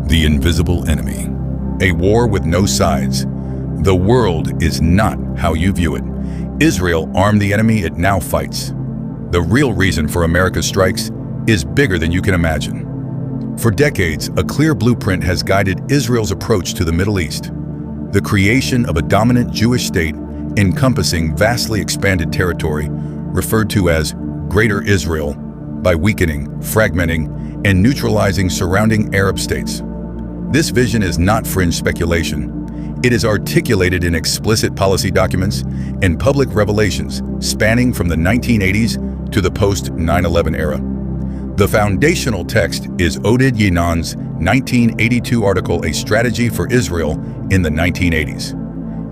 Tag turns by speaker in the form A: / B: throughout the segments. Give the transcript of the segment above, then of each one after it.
A: The invisible enemy. A war with no sides. The world is not how you view it. Israel armed the enemy it now fights. The real reason for America's strikes is bigger than you can imagine. For decades, a clear blueprint has guided Israel's approach to the Middle East. The creation of a dominant Jewish state encompassing vastly expanded territory, referred to as Greater Israel, by weakening, fragmenting, and neutralizing surrounding Arab states. This vision is not fringe speculation. It is articulated in explicit policy documents and public revelations spanning from the 1980s to the post-9/11 era. The foundational text is Oded Yinon's 1982 article, A Strategy for Israel in the 1980s.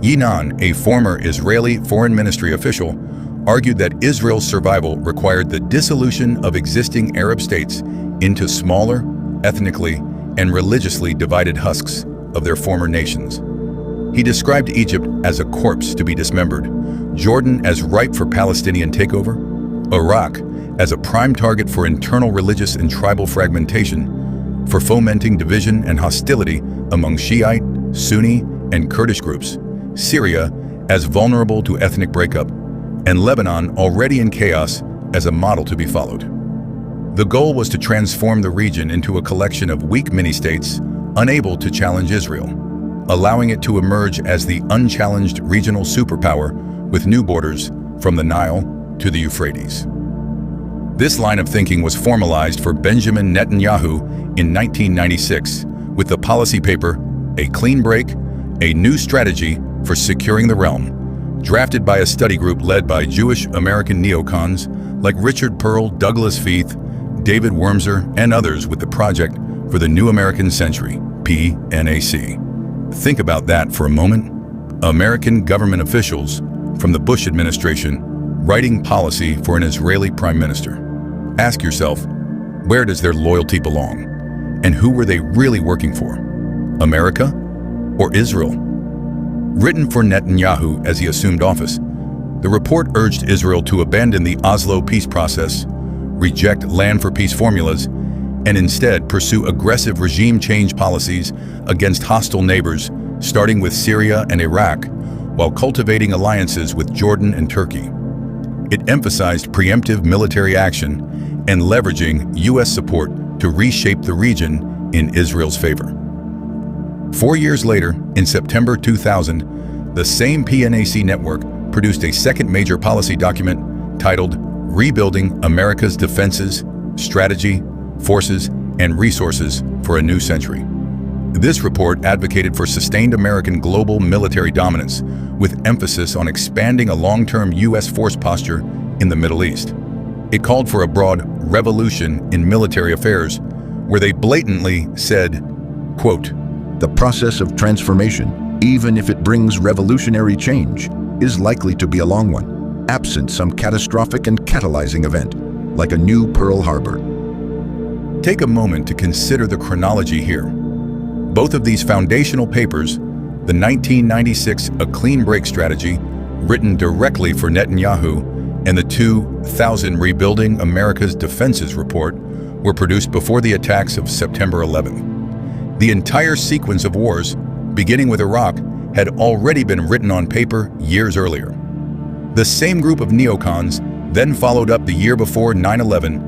A: Yinon, a former Israeli foreign ministry official, argued that Israel's survival required the dissolution of existing Arab states into smaller, ethnically and religiously divided husks of their former nations. He described Egypt as a corpse to be dismembered, Jordan as ripe for Palestinian takeover, Iraq as a prime target for internal religious and tribal fragmentation, for fomenting division and hostility among Shiite, Sunni, and Kurdish groups, Syria as vulnerable to ethnic breakup, and Lebanon already in chaos as a model to be followed. The goal was to transform the region into a collection of weak mini-states unable to challenge Israel, allowing it to emerge as the unchallenged regional superpower with new borders from the Nile to the Euphrates. This line of thinking was formalized for Benjamin Ne-tan-yahou in 1996 with the policy paper, A Clean Break, A New Strategy for Securing the Realm, drafted by a study group led by Jewish American neocons like Richard Pearl, Douglas Feith, David Wormser, and others with the Project for the New American Century, PNAC. Think about that for a moment. American government officials from the Bush administration writing policy for an Israeli prime minister. Ask yourself, where does their loyalty belong? And who were they really working for? America or Israel? Written for Netanyahu as he assumed office, the report urged Israel to abandon the Oslo peace process, reject land for peace formulas, and instead pursue aggressive regime change policies against hostile neighbors, starting with Syria and Iraq, while cultivating alliances with Jordan and Turkey. It emphasized preemptive military action and leveraging U.S. support to reshape the region in Israel's favor. 4 years later, in September 2000, the same PNAC network produced a second major policy document titled Rebuilding America's Defenses, Strategy, Forces, and Resources for a New Century. This report advocated for sustained American global military dominance, with emphasis on expanding a long-term U.S. force posture in the Middle East. It called for a broad revolution in military affairs, where they blatantly said, quote,
B: "The process of transformation, even if it brings revolutionary change, is likely to be a long one, absent some catastrophic and catalyzing event, like a new Pearl Harbor."
A: Take a moment to consider the chronology here. Both of these foundational papers, the 1996 A Clean Break Strategy, written directly for Netanyahu, and the 2000 Rebuilding America's Defenses report, were produced before the attacks of September 11th. The entire sequence of wars, beginning with Iraq, had already been written on paper years earlier. The same group of neocons then followed up the year before 9/11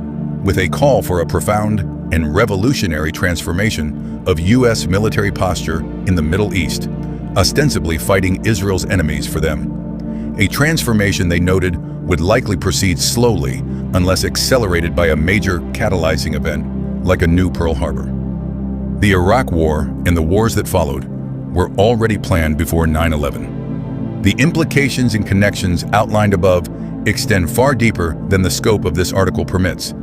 A: with a call for a profound and revolutionary transformation of U.S. military posture in the Middle East, ostensibly fighting Israel's enemies for them. A transformation they noted would likely proceed slowly unless accelerated by a major catalyzing event like a new Pearl Harbor. The Iraq War and the wars that followed were already planned before 9/11. The implications and connections outlined above extend far deeper than the scope of this article permits.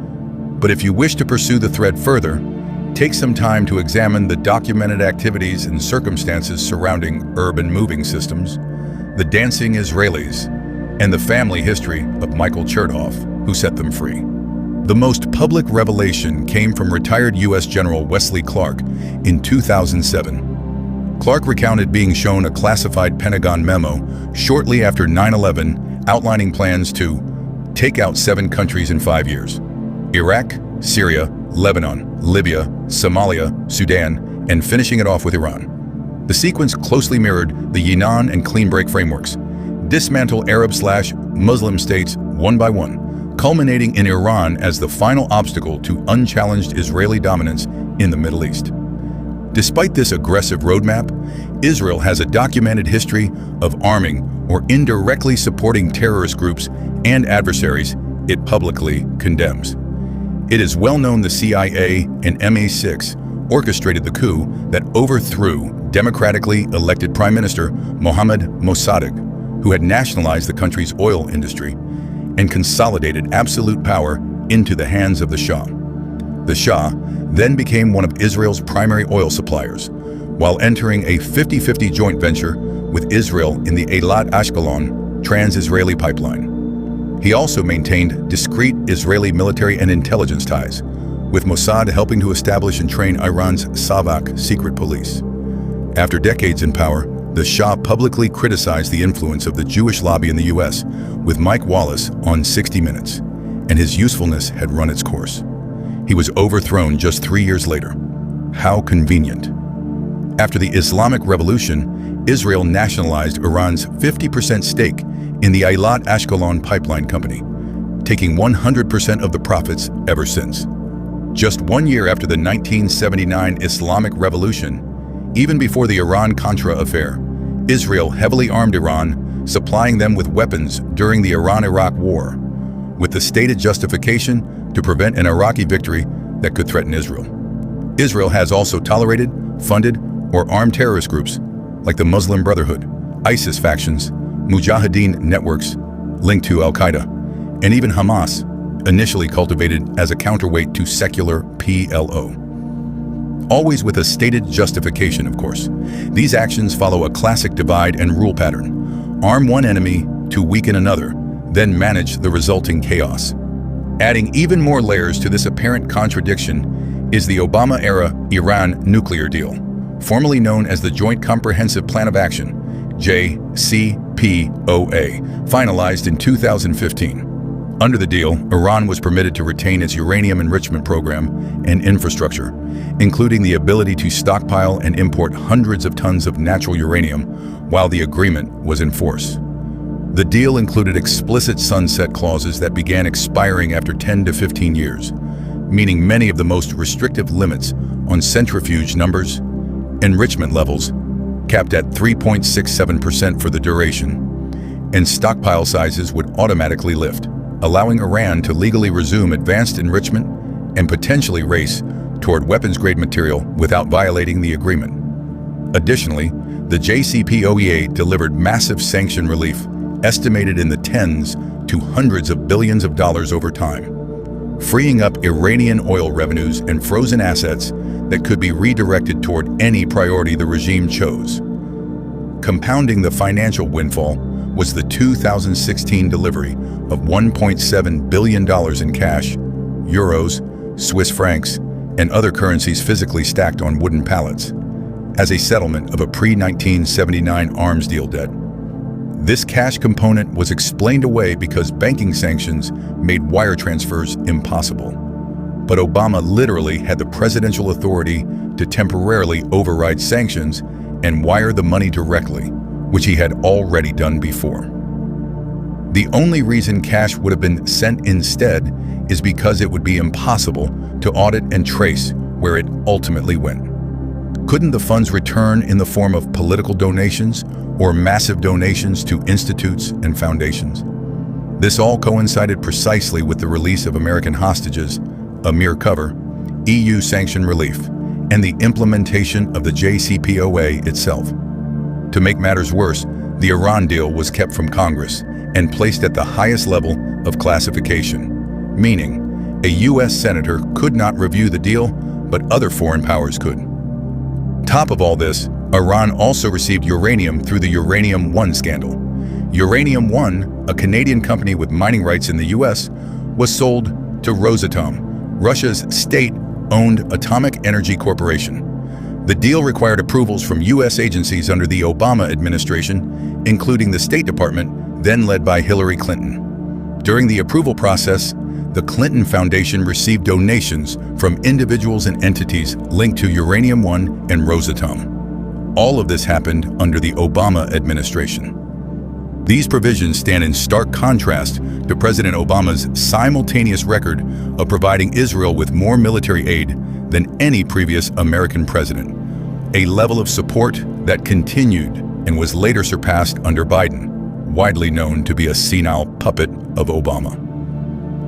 A: But if you wish to pursue the thread further, take some time to examine the documented activities and circumstances surrounding urban moving systems, the dancing Israelis, and the family history of Michael Chertoff, who set them free. The most public revelation came from retired U.S. General Wesley Clark in 2007. Clark recounted being shown a classified Pentagon memo shortly after 9/11 outlining plans to take out 7 countries in 5 years: Iraq, Syria, Lebanon, Libya, Somalia, Sudan, and finishing it off with Iran. The sequence closely mirrored the Yinan and clean break frameworks. Dismantle Arab/Muslim states one by one, culminating in Iran as the final obstacle to unchallenged Israeli dominance in the Middle East. Despite this aggressive roadmap, Israel has a documented history of arming or indirectly supporting terrorist groups and adversaries it publicly condemns. It is well known the CIA and MI6 orchestrated the coup that overthrew democratically elected Prime Minister Mohammad Mossadegh, who had nationalized the country's oil industry and consolidated absolute power into the hands of the Shah. The Shah then became one of Israel's primary oil suppliers, while entering a 50-50 joint venture with Israel in the Eilat-Ashkelon trans-Israeli pipeline. He also maintained discreet Israeli military and intelligence ties, with Mossad helping to establish and train Iran's Savak secret police. After decades in power, the Shah publicly criticized the influence of the Jewish lobby in the US with Mike Wallace on 60 Minutes, and his usefulness had run its course. He was overthrown just 3 years later. How convenient. After the Islamic Revolution, Israel nationalized Iran's 50% stake in the Eilat-Ashkelon pipeline company, taking 100% of the profits ever since. Just 1 year after the 1979 Islamic Revolution, even before the Iran-Contra affair, Israel heavily armed Iran, supplying them with weapons during the Iran-Iraq War, with the stated justification to prevent an Iraqi victory that could threaten Israel. Israel has also tolerated, funded, or armed terrorist groups like the Muslim Brotherhood, ISIS factions, Mujahideen networks linked to Al-Qaeda, and even Hamas, initially cultivated as a counterweight to secular PLO. Always with a stated justification, of course. These actions follow a classic divide and rule pattern. Arm one enemy to weaken another, then manage the resulting chaos. Adding even more layers to this apparent contradiction is the Obama-era Iran nuclear deal, formerly known as the Joint Comprehensive Plan of Action, JCPOA, finalized in 2015. Under the deal, Iran was permitted to retain its uranium enrichment program and infrastructure, including the ability to stockpile and import hundreds of tons of natural uranium while the agreement was in force. The deal included explicit sunset clauses that began expiring after 10 to 15 years, meaning many of the most restrictive limits on centrifuge numbers, enrichment levels, capped at 3.67% for the duration, and stockpile sizes would automatically lift, allowing Iran to legally resume advanced enrichment and potentially race toward weapons-grade material without violating the agreement. Additionally, the JCPOA delivered massive sanction relief, estimated in the tens to hundreds of billions of dollars over time, freeing up Iranian oil revenues and frozen assets that could be redirected toward any priority the regime chose. Compounding the financial windfall was the 2016 delivery of $1.7 billion in cash, euros, Swiss francs, and other currencies physically stacked on wooden pallets, as a settlement of a pre-1979 arms deal debt. This cash component was explained away because banking sanctions made wire transfers impossible. But Obama literally had the presidential authority to temporarily override sanctions and wire the money directly, which he had already done before. The only reason cash would have been sent instead is because it would be impossible to audit and trace where it ultimately went. Couldn't the funds return in the form of political donations or massive donations to institutes and foundations? This all coincided precisely with the release of American hostages, a mere cover, EU sanction relief, and the implementation of the JCPOA itself. To make matters worse, the Iran deal was kept from Congress and placed at the highest level of classification, meaning a US senator could not review the deal, but other foreign powers could. Top of all this, Iran also received uranium through the Uranium One scandal. Uranium One, a Canadian company with mining rights in the US, was sold to Rosatom, Russia's state-owned atomic energy corporation. The deal required approvals from US agencies under the Obama administration, including the State Department, then led by Hillary Clinton. During the approval process, the Clinton Foundation received donations from individuals and entities linked to Uranium One and Rosatom. All of this happened under the Obama administration. These provisions stand in stark contrast to President Obama's simultaneous record of providing Israel with more military aid than any previous American president, a level of support that continued and was later surpassed under Biden, widely known to be a senile puppet of Obama.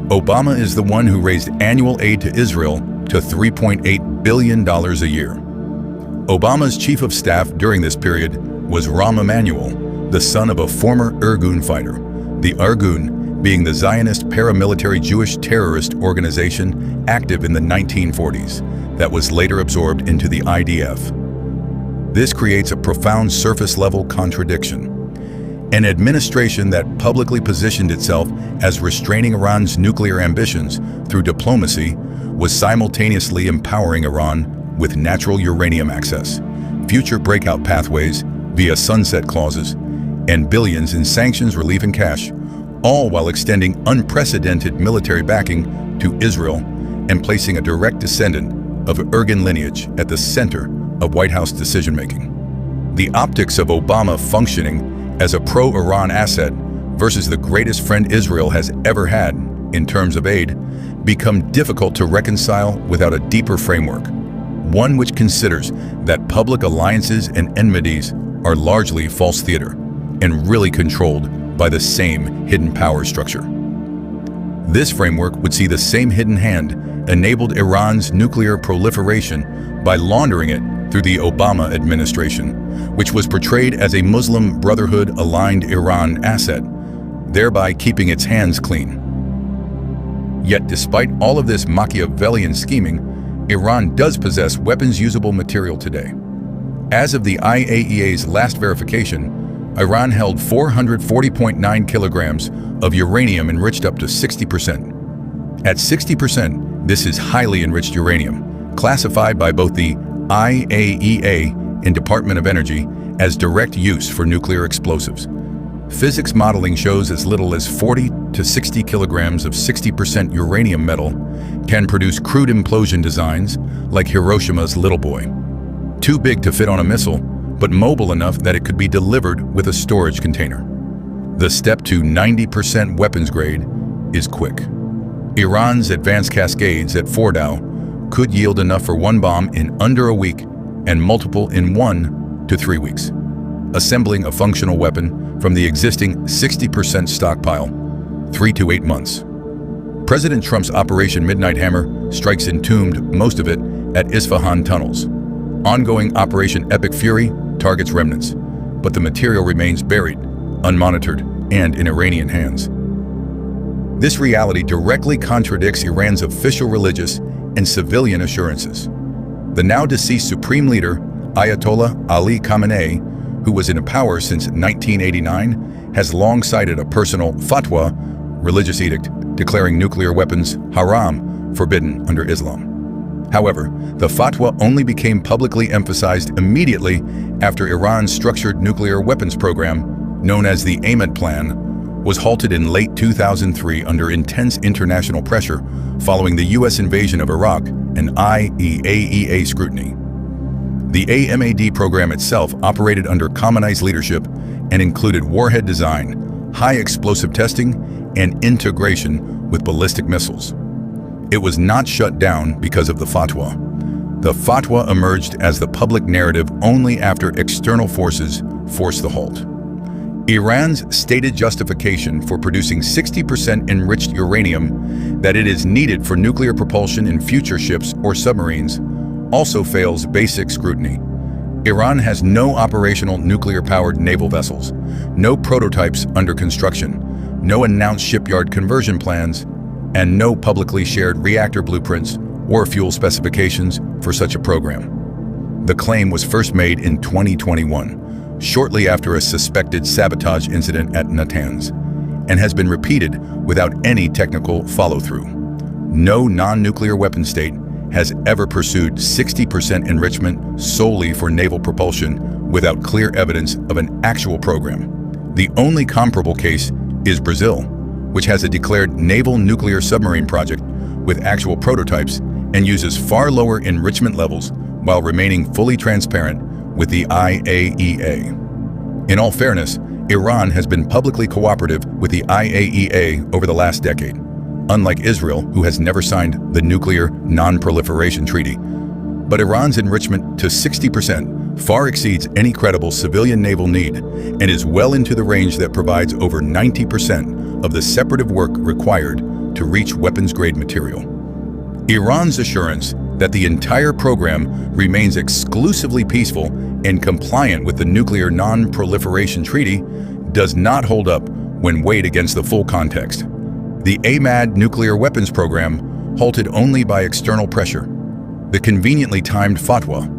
A: Obama is the one who raised annual aid to Israel to $3.8 billion a year. Obama's chief of staff during this period was Rahm Emanuel, the son of a former Irgun fighter, the Irgun being the Zionist paramilitary Jewish terrorist organization active in the 1940s that was later absorbed into the IDF. This creates a profound surface-level contradiction. An administration that publicly positioned itself as restraining Iran's nuclear ambitions through diplomacy was simultaneously empowering Iran with natural uranium access, future breakout pathways via sunset clauses, and billions in sanctions relief and cash, all while extending unprecedented military backing to Israel and placing a direct descendant of Irgun lineage at the center of White House decision-making. The optics of Obama functioning as a pro-Iran asset versus the greatest friend Israel has ever had in terms of aid become difficult to reconcile without a deeper framework, one which considers that public alliances and enmities are largely false theater and really controlled by the same hidden power structure. This framework would see the same hidden hand enabled Iran's nuclear proliferation by laundering it through the Obama administration, which was portrayed as a Muslim Brotherhood-aligned Iran asset, thereby keeping its hands clean. Yet despite all of this Machiavellian scheming, Iran does possess weapons-usable material today. As of the IAEA's last verification, Iran held 440.9 kilograms of uranium enriched up to 60%. At 60%, this is highly enriched uranium, classified by both the IAEA and Department of Energy as direct use for nuclear explosives. Physics modeling shows as little as 40 to 60 kilograms of 60% uranium metal can produce crude implosion designs like Hiroshima's Little Boy. Too big to fit on a missile, but mobile enough that it could be delivered with a storage container. The step to 90% weapons grade is quick. Iran's advanced cascades at Fordow could yield enough for one bomb in under a week and multiple in 1 to 3 weeks, assembling a functional weapon from the existing 60% stockpile, 3 to 8 months. President Trump's Operation Midnight Hammer strikes entombed most of it at Isfahan tunnels. Ongoing Operation Epic Fury targets remnants, but the material remains buried, unmonitored, and in Iranian hands. This reality directly contradicts Iran's official religious and civilian assurances. The now deceased Supreme Leader, Ayatollah Ali Khamenei, who was in power since 1989, has long cited a personal fatwa, religious edict, declaring nuclear weapons haram, forbidden under Islam. However, the fatwa only became publicly emphasized immediately after Iran's structured nuclear weapons program, known as the Ahmad Plan, was halted in late 2003 under intense international pressure following the U.S. invasion of Iraq and IAEA scrutiny. The AMAD program itself operated under Khamenei's leadership and included warhead design, high explosive testing, and integration with ballistic missiles. It was not shut down because of the fatwa. The fatwa emerged as the public narrative only after external forces forced the halt. Iran's stated justification for producing 60% enriched uranium that it is needed for nuclear propulsion in future ships or submarines also fails basic scrutiny. Iran has no operational nuclear-powered naval vessels, no prototypes under construction, no announced shipyard conversion plans, and no publicly shared reactor blueprints or fuel specifications for such a program. The claim was first made in 2021, shortly after a suspected sabotage incident at Natanz, and has been repeated without any technical follow-through. No non-nuclear weapon state has ever pursued 60% enrichment solely for naval propulsion without clear evidence of an actual program. The only comparable case is Brazil, which has a declared naval nuclear submarine project with actual prototypes and uses far lower enrichment levels while remaining fully transparent with the IAEA. In all fairness, Iran has been publicly cooperative with the IAEA over the last decade, unlike Israel, who has never signed the Nuclear Non-Proliferation Treaty. But Iran's enrichment to 60% far exceeds any credible civilian naval need and is well into the range that provides over 90% of the separative work required to reach weapons-grade material. Iran's assurance that the entire program remains exclusively peaceful and compliant with the Nuclear Non-Proliferation Treaty does not hold up when weighed against the full context. The AMAD nuclear weapons program halted only by external pressure, the conveniently timed fatwa,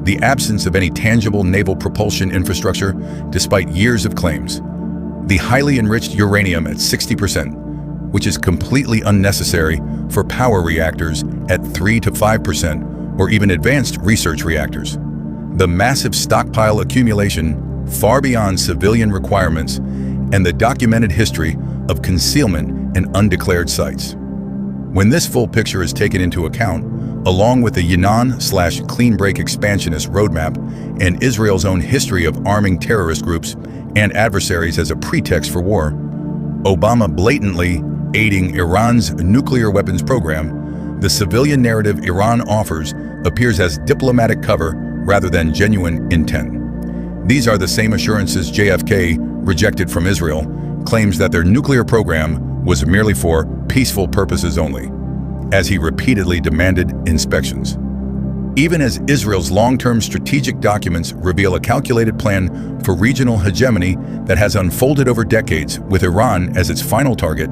A: the absence of any tangible naval propulsion infrastructure despite years of claims, the highly enriched uranium at 60%, which is completely unnecessary for power reactors at 3 to 5% or even advanced research reactors, the massive stockpile accumulation far beyond civilian requirements, and the documented history of concealment in undeclared sites. When this full picture is taken into account, along with the Yinon/clean break expansionist roadmap and Israel's own history of arming terrorist groups and adversaries as a pretext for war, Obama blatantly aiding Iran's nuclear weapons program, the civilian narrative Iran offers appears as diplomatic cover rather than genuine intent. These are the same assurances JFK rejected from Israel, claims that their nuclear program was merely for peaceful purposes only, as he repeatedly demanded inspections. Even as Israel's long-term strategic documents reveal a calculated plan for regional hegemony that has unfolded over decades with Iran as its final target,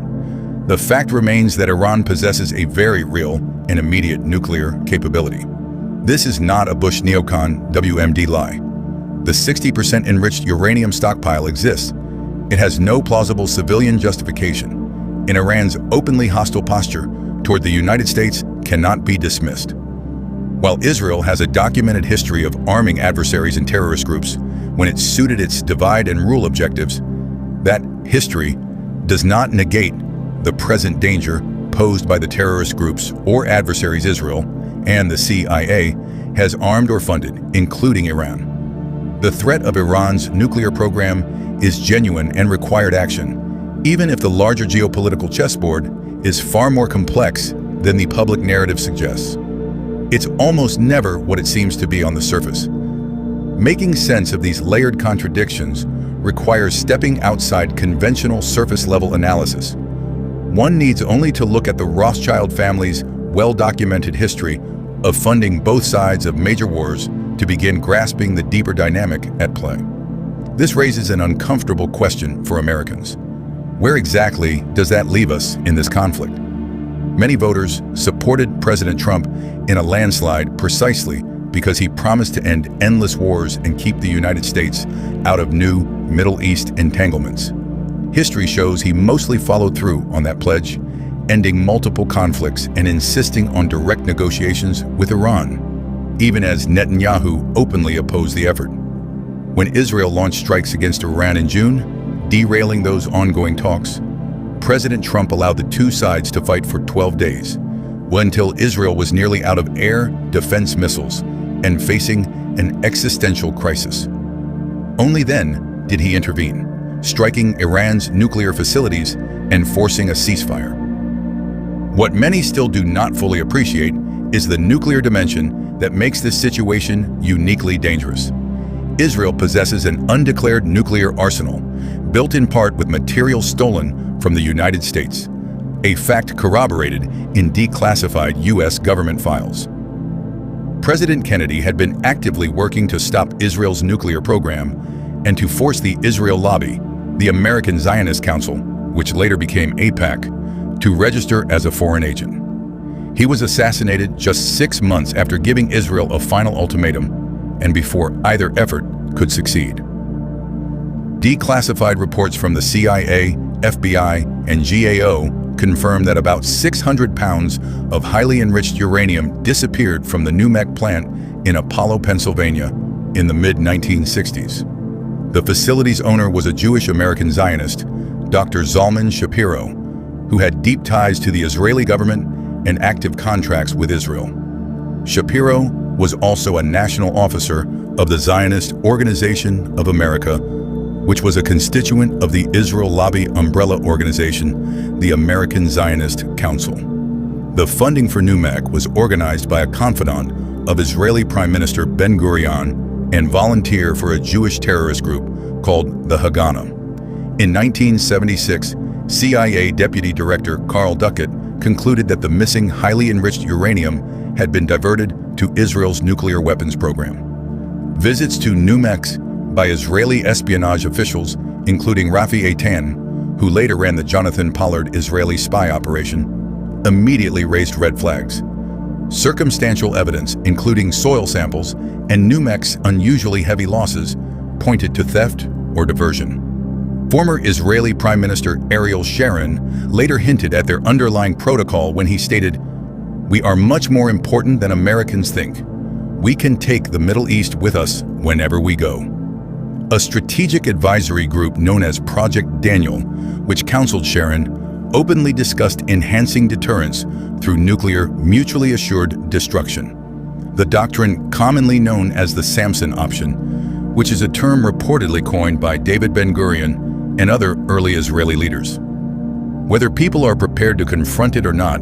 A: the fact remains that Iran possesses a very real and immediate nuclear capability. This is not a Bush neocon WMD lie. The 60% enriched uranium stockpile exists. It has no plausible civilian justification, and Iran's openly hostile posture toward the United States cannot be dismissed. While Israel has a documented history of arming adversaries and terrorist groups when it suited its divide and rule objectives, that history does not negate the present danger posed by the terrorist groups or adversaries Israel and the CIA has armed or funded, including Iran. The threat of Iran's nuclear program is genuine and required action, even if the larger geopolitical chessboard is far more complex than the public narrative suggests. It's almost never what it seems to be on the surface. Making sense of these layered contradictions requires stepping outside conventional surface-level analysis. One needs only to look at the Rothschild family's well-documented history of funding both sides of major wars to begin grasping the deeper dynamic at play. This raises an uncomfortable question for Americans. Where exactly does that leave us in this conflict? Many voters supported President Trump in a landslide precisely because he promised to end endless wars and keep the United States out of new Middle East entanglements. History shows he mostly followed through on that pledge, ending multiple conflicts and insisting on direct negotiations with Iran, even as Netanyahu openly opposed the effort. When Israel launched strikes against Iran in June, derailing those ongoing talks, President Trump allowed the two sides to fight for 12 days, until Israel was nearly out of air defense missiles and facing an existential crisis. Only then did he intervene, striking Iran's nuclear facilities and forcing a ceasefire. What many still do not fully appreciate is the nuclear dimension that makes this situation uniquely dangerous. Israel possesses an undeclared nuclear arsenal, built in part with material stolen from the United States, a fact corroborated in declassified U.S. government files. President Kennedy had been actively working to stop Israel's nuclear program and to force the Israel lobby, the American Zionist Council, which later became AIPAC, to register as a foreign agent. He was assassinated just 6 months after giving Israel a final ultimatum and before either effort could succeed. Declassified reports from the CIA, FBI, and GAO confirm that about 600 pounds of highly enriched uranium disappeared from the NUMEC plant in Apollo, Pennsylvania in the mid-1960s. The facility's owner was a Jewish American Zionist, Dr. Zalman Shapiro, who had deep ties to the Israeli government and active contracts with Israel. Shapiro was also a national officer of the Zionist Organization of America, which was a constituent of the Israel lobby umbrella organization, the American Zionist Council. The funding for NUMEC was organized by a confidant of Israeli Prime Minister Ben-Gurion and volunteer for a Jewish terrorist group called the Haganah. In 1976, CIA Deputy Director Carl Duckett concluded that the missing highly enriched uranium had been diverted to Israel's nuclear weapons program. Visits to NUMEC by Israeli espionage officials, including Rafi Eitan, who later ran the Jonathan Pollard Israeli spy operation, immediately raised red flags. Circumstantial evidence, including soil samples and NUMEC's unusually heavy losses, pointed to theft or diversion. Former Israeli Prime Minister Ariel Sharon later hinted at their underlying protocol when he stated, "We are much more important than Americans think. We can take the Middle East with us whenever we go." A strategic advisory group known as Project Daniel, which counseled Sharon, openly discussed enhancing deterrence through nuclear mutually assured destruction, the doctrine commonly known as the Samson option, which is a term reportedly coined by David Ben-Gurion and other early Israeli leaders. Whether people are prepared to confront it or not,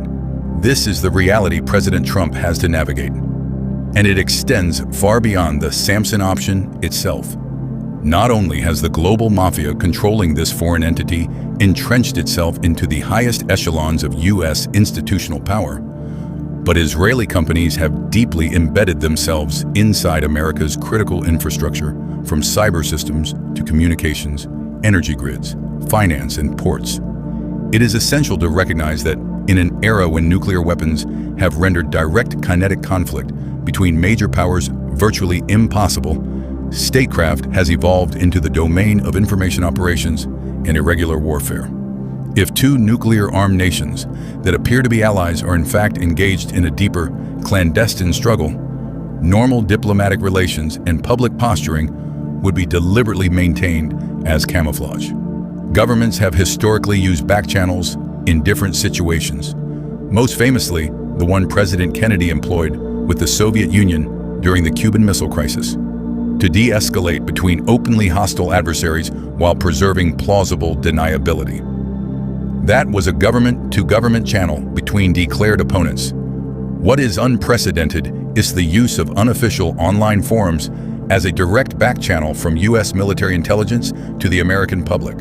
A: this is the reality President Trump has to navigate. And it extends far beyond the Samson option itself. Not only has the global mafia controlling this foreign entity entrenched itself into the highest echelons of U.S. institutional power, but Israeli companies have deeply embedded themselves inside America's critical infrastructure, from cyber systems to communications, energy grids, finance, and ports. It is essential to recognize that in an era when nuclear weapons have rendered direct kinetic conflict between major powers virtually impossible, statecraft has evolved into the domain of information operations and irregular warfare. If two nuclear-armed nations that appear to be allies are in fact engaged in a deeper, clandestine struggle, normal diplomatic relations and public posturing would be deliberately maintained as camouflage. Governments have historically used back channels in different situations, most famously the one President Kennedy employed with the Soviet Union during the Cuban Missile Crisis, to de-escalate between openly hostile adversaries while preserving plausible deniability. That was a government-to-government channel between declared opponents. What is unprecedented is the use of unofficial online forums as a direct back channel from U.S. military intelligence to the American public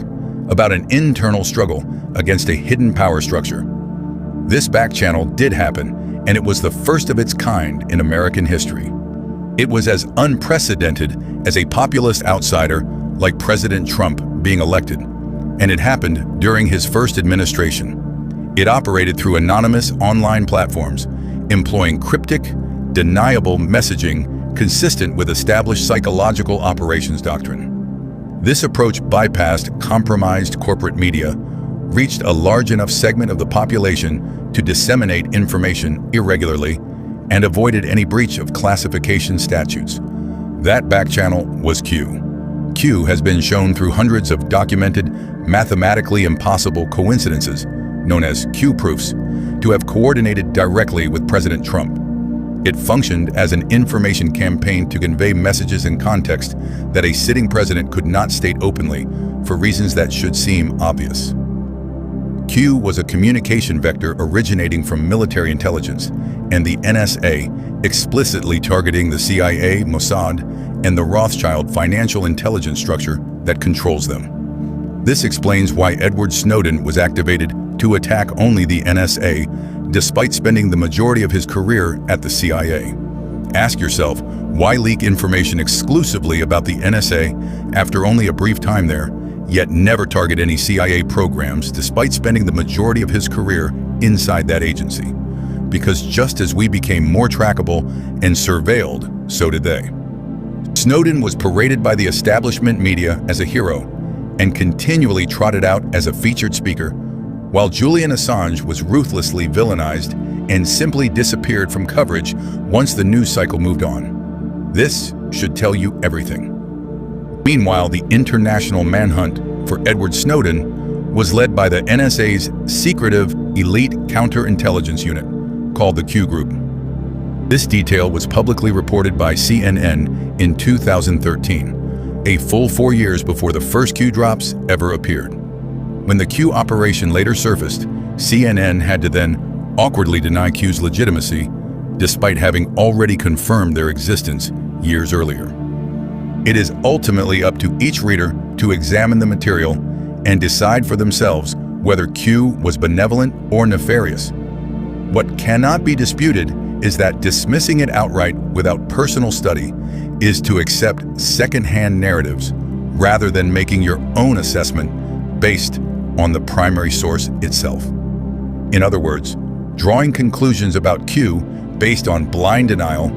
A: about an internal struggle against a hidden power structure. This back channel did happen, and it was the first of its kind in American history. It was as unprecedented as a populist outsider like President Trump being elected, and it happened during his first administration. It operated through anonymous online platforms, employing cryptic, deniable messaging consistent with established psychological operations doctrine. This approach bypassed compromised corporate media, reached a large enough segment of the population to disseminate information irregularly, and avoided any breach of classification statutes. That back channel was Q. Q has been shown through hundreds of documented, mathematically impossible coincidences, known as Q proofs, to have coordinated directly with President Trump. It functioned as an information campaign to convey messages in context that a sitting president could not state openly for reasons that should seem obvious. Q was a communication vector originating from military intelligence and the NSA, explicitly targeting the CIA, Mossad, and the Rothschild financial intelligence structure that controls them. This explains why Edward Snowden was activated to attack only the NSA, despite spending the majority of his career at the CIA. Ask yourself, why leak information exclusively about the NSA after only a brief time there, yet never target any CIA programs despite spending the majority of his career inside that agency? Because just as we became more trackable and surveilled, so did they. Snowden was paraded by the establishment media as a hero and continually trotted out as a featured speaker, while Julian Assange was ruthlessly villainized and simply disappeared from coverage once the news cycle moved on. This should tell you everything. Meanwhile, the international manhunt for Edward Snowden was led by the NSA's secretive elite counterintelligence unit, called the Q Group. This detail was publicly reported by CNN in 2013, a full 4 years before the first Q drops ever appeared. When the Q operation later surfaced, CNN had to then awkwardly deny Q's legitimacy, despite having already confirmed their existence years earlier. It is ultimately up to each reader to examine the material and decide for themselves whether Q was benevolent or nefarious. What cannot be disputed is that dismissing it outright without personal study is to accept second-hand narratives rather than making your own assessment based on the primary source itself. In other words, drawing conclusions about Q based on blind denial,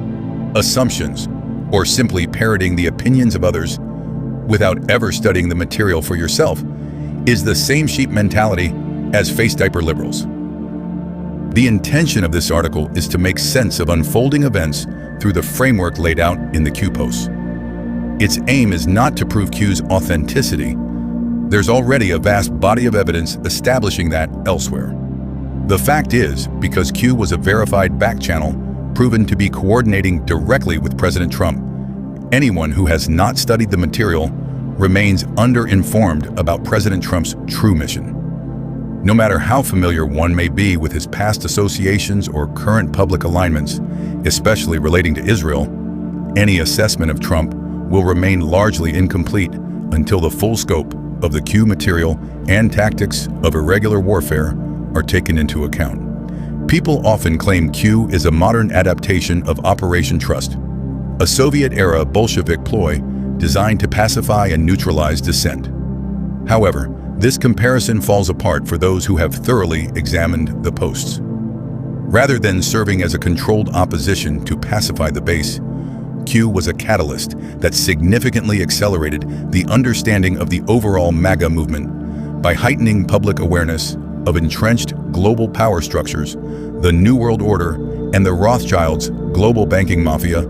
A: assumptions, or simply parroting the opinions of others without ever studying the material for yourself is the same sheep mentality as face diaper liberals. The intention of this article is to make sense of unfolding events through the framework laid out in the Q posts. Its aim is not to prove Q's authenticity. There's already a vast body of evidence establishing that elsewhere. The fact is, because Q was a verified back channel proven to be coordinating directly with President Trump, anyone who has not studied the material remains underinformed about President Trump's true mission. No matter how familiar one may be with his past associations or current public alignments, especially relating to Israel, any assessment of Trump will remain largely incomplete until the full scope of the Q material and tactics of irregular warfare are taken into account. People often claim Q is a modern adaptation of Operation Trust, a Soviet-era Bolshevik ploy designed to pacify and neutralize dissent. However, this comparison falls apart for those who have thoroughly examined the posts. Rather than serving as a controlled opposition to pacify the base, Q was a catalyst that significantly accelerated the understanding of the overall MAGA movement by heightening public awareness of entrenched global power structures, the New World Order, and the Rothschilds' global banking mafia,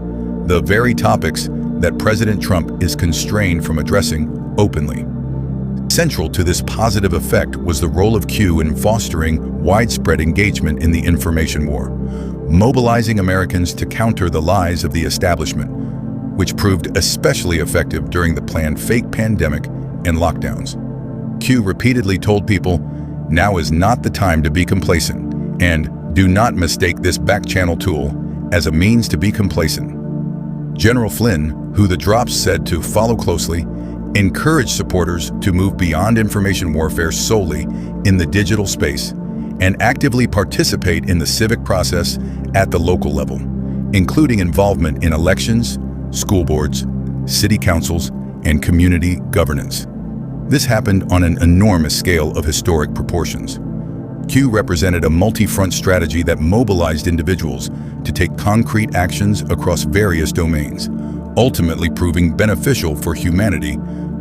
A: the very topics that President Trump is constrained from addressing openly. Central to this positive effect was the role of Q in fostering widespread engagement in the information war, mobilizing Americans to counter the lies of the establishment, which proved especially effective during the planned fake pandemic and lockdowns. Q repeatedly told people, now is not the time to be complacent, and do not mistake this back-channel tool as a means to be complacent. General Flynn, who the drops said to follow closely, encouraged supporters to move beyond information warfare solely in the digital space and actively participate in the civic process at the local level, including involvement in elections, school boards, city councils, and community governance. This happened on an enormous scale of historic proportions. Q represented a multi-front strategy that mobilized individuals to take concrete actions across various domains, ultimately proving beneficial for humanity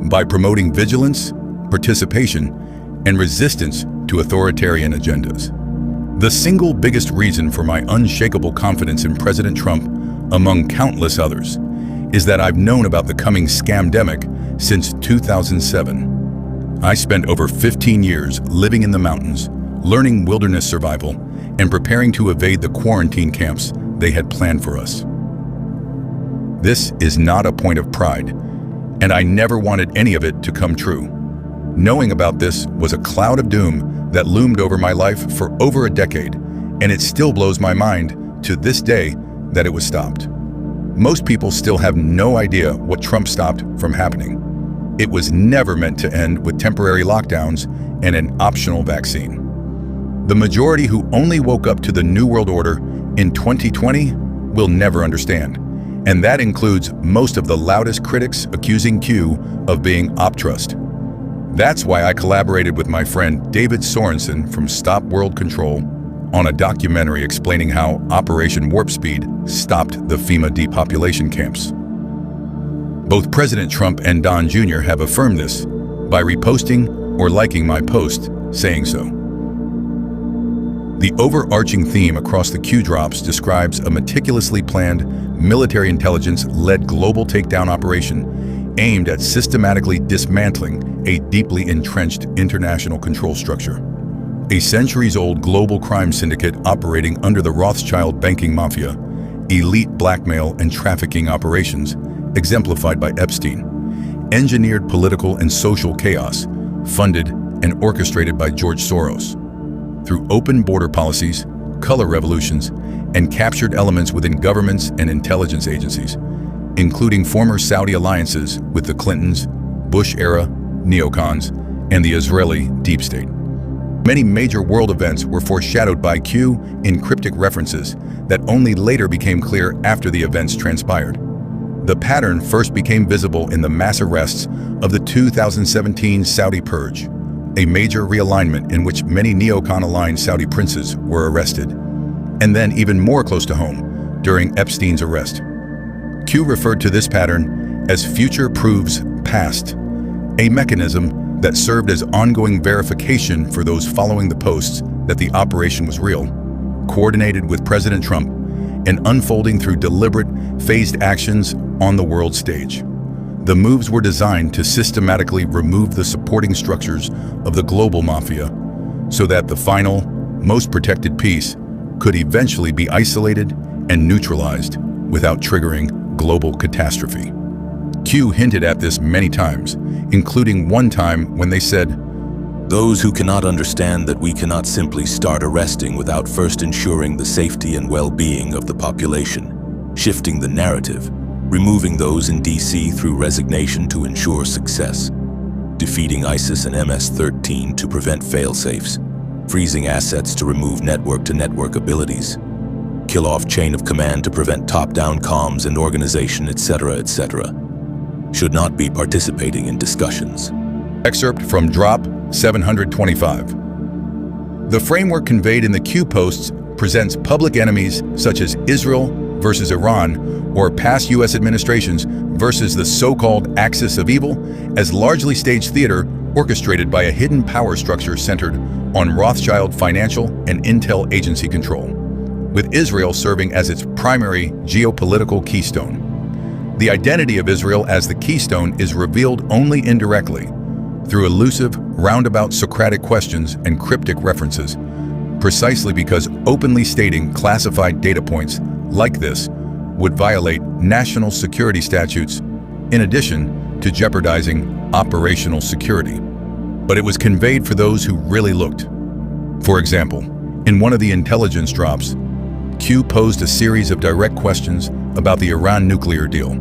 A: by promoting vigilance, participation, and resistance to authoritarian agendas. The single biggest reason for my unshakable confidence in President Trump, among countless others, is that I've known about the coming scamdemic since 2007. I spent over 15 years living in the mountains, learning wilderness survival, and preparing to evade the quarantine camps they had planned for us. This is not a point of pride, and I never wanted any of it to come true. Knowing about this was a cloud of doom that loomed over my life for over a decade, and it still blows my mind to this day that it was stopped. Most people still have no idea what Trump stopped from happening. It was never meant to end with temporary lockdowns and an optional vaccine. The majority who only woke up to the New World Order in 2020 will never understand. And that includes most of the loudest critics accusing Q of being op-trust. That's why I collaborated with my friend David Sorensen from Stop World Control on a documentary explaining how Operation Warp Speed stopped the FEMA depopulation camps. Both President Trump and Don Jr. have affirmed this by reposting or liking my post saying so. The overarching theme across the Q drops describes a meticulously planned military intelligence-led global takedown operation aimed at systematically dismantling a deeply entrenched international control structure. A centuries-old global crime syndicate operating under the Rothschild banking mafia, elite blackmail and trafficking operations, exemplified by Epstein, engineered political and social chaos, funded and orchestrated by George Soros. Through open border policies, color revolutions, and captured elements within governments and intelligence agencies, including former Saudi alliances with the Clintons, Bush-era neocons, and the Israeli deep state. Many major world events were foreshadowed by Q in cryptic references that only later became clear after the events transpired. The pattern first became visible in the mass arrests of the 2017 Saudi Purge, a major realignment in which many neocon-aligned Saudi princes were arrested, and then even more close to home, during Epstein's arrest. Q referred to this pattern as future proves past, a mechanism that served as ongoing verification for those following the posts that the operation was real, coordinated with President Trump, and unfolding through deliberate, phased actions on the world stage. The moves were designed to systematically remove the supporting structures of the global mafia so that the final, most protected piece could eventually be isolated and neutralized without triggering global catastrophe. Q hinted at this many times, including one time when they said,
C: "Those who cannot understand that we cannot simply start arresting without first ensuring the safety and well-being of the population, shifting the narrative, removing those in DC through resignation to ensure success, defeating ISIS and MS-13 to prevent fail-safes, freezing assets to remove network-to-network abilities, kill off chain of command to prevent top-down comms and organization, etc., etc. should not be participating in discussions."
A: Excerpt from Drop 725. The framework conveyed in the Q posts presents public enemies such as Israel versus Iran or past U.S. administrations versus the so-called axis of evil as largely staged theater orchestrated by a hidden power structure centered on Rothschild financial and intel agency control, with Israel serving as its primary geopolitical keystone. The identity of Israel as the keystone is revealed only indirectly, through elusive, roundabout Socratic questions and cryptic references, precisely because openly stating classified data points like this would violate national security statutes, in addition to jeopardizing operational security. But it was conveyed for those who really looked. For example, in one of the intelligence drops, Q posed a series of direct questions about the Iran nuclear deal.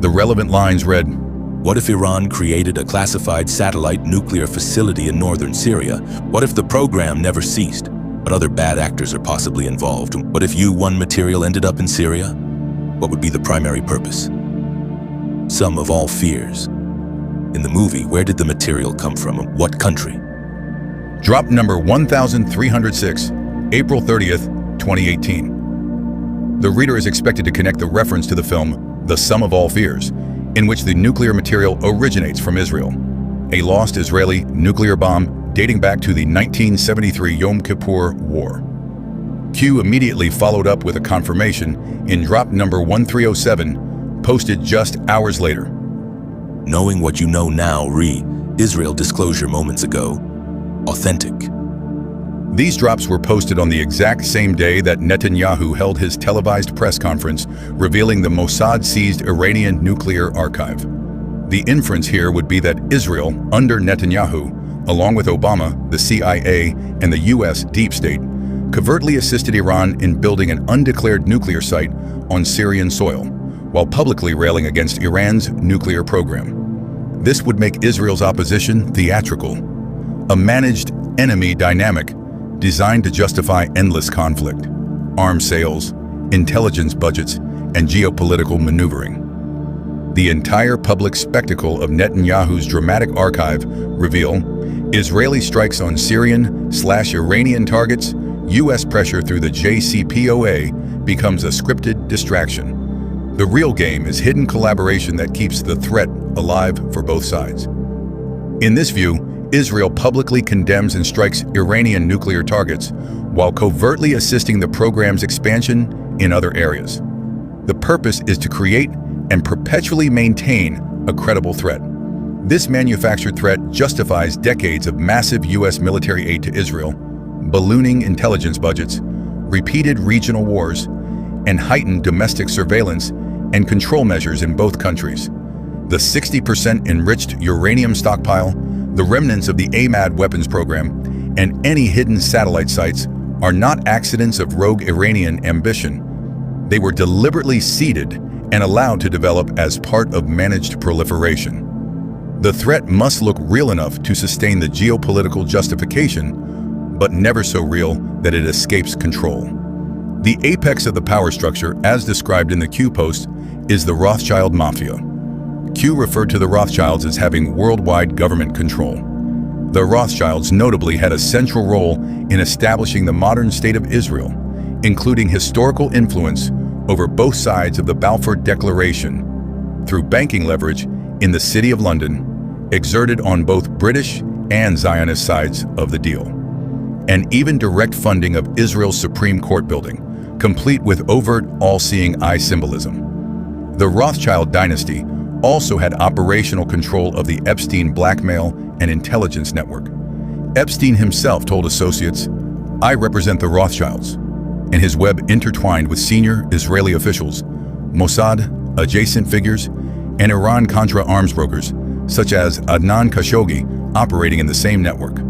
A: The relevant lines read,
C: "What if Iran created a classified satellite nuclear facility in northern Syria? What if the program never ceased, but other bad actors are possibly involved? What if U-1 material ended up in Syria? What would be the primary purpose? Sum of all fears. In the movie, where did the material come from? What country?"
A: Drop number 1306, April 30th, 2018. The reader is expected to connect the reference to the film The Sum of All Fears, in which the nuclear material originates from Israel, a lost Israeli nuclear bomb dating back to the 1973 Yom Kippur War. Q immediately followed up with a confirmation in drop number 1307, posted just hours later.
C: "Knowing what you know now, Israel disclosure moments ago. Authentic."
A: These drops were posted on the exact same day that Netanyahu held his televised press conference revealing the Mossad-seized Iranian nuclear archive. The inference here would be that Israel, under Netanyahu, along with Obama, the CIA, and the US deep state, covertly assisted Iran in building an undeclared nuclear site on Syrian soil, while publicly railing against Iran's nuclear program. This would make Israel's opposition theatrical, a managed enemy dynamic designed to justify endless conflict, arms sales, intelligence budgets, and geopolitical maneuvering. The entire public spectacle of Netanyahu's dramatic archive reveal Israeli strikes on Syrian/Iranian targets, US pressure through the JCPOA becomes a scripted distraction. The real game is hidden collaboration that keeps the threat alive for both sides. In this view, Israel publicly condemns and strikes Iranian nuclear targets while covertly assisting the program's expansion in other areas. The purpose is to create and perpetually maintain a credible threat. This manufactured threat justifies decades of massive U.S. military aid to Israel, ballooning intelligence budgets, repeated regional wars, and heightened domestic surveillance and control measures in both countries. The 60% enriched uranium stockpile, the remnants of the AMAD weapons program, and any hidden satellite sites are not accidents of rogue Iranian ambition. They were deliberately seeded and allowed to develop as part of managed proliferation. The threat must look real enough to sustain the geopolitical justification, but never so real that it escapes control. The apex of the power structure, as described in the Q post, is the Rothschild Mafia. Q referred to the Rothschilds as having worldwide government control. The Rothschilds notably had a central role in establishing the modern state of Israel, including historical influence over both sides of the Balfour Declaration, through banking leverage in the City of London, exerted on both British and Zionist sides of the deal, and even direct funding of Israel's Supreme Court building, complete with overt all-seeing eye symbolism. The Rothschild dynasty also had operational control of the Epstein blackmail and intelligence network. Epstein himself told associates, "I represent the Rothschilds," and his web intertwined with senior Israeli officials, Mossad, adjacent figures, and Iran-Contra arms brokers, such as Adnan Khashoggi, operating in the same network.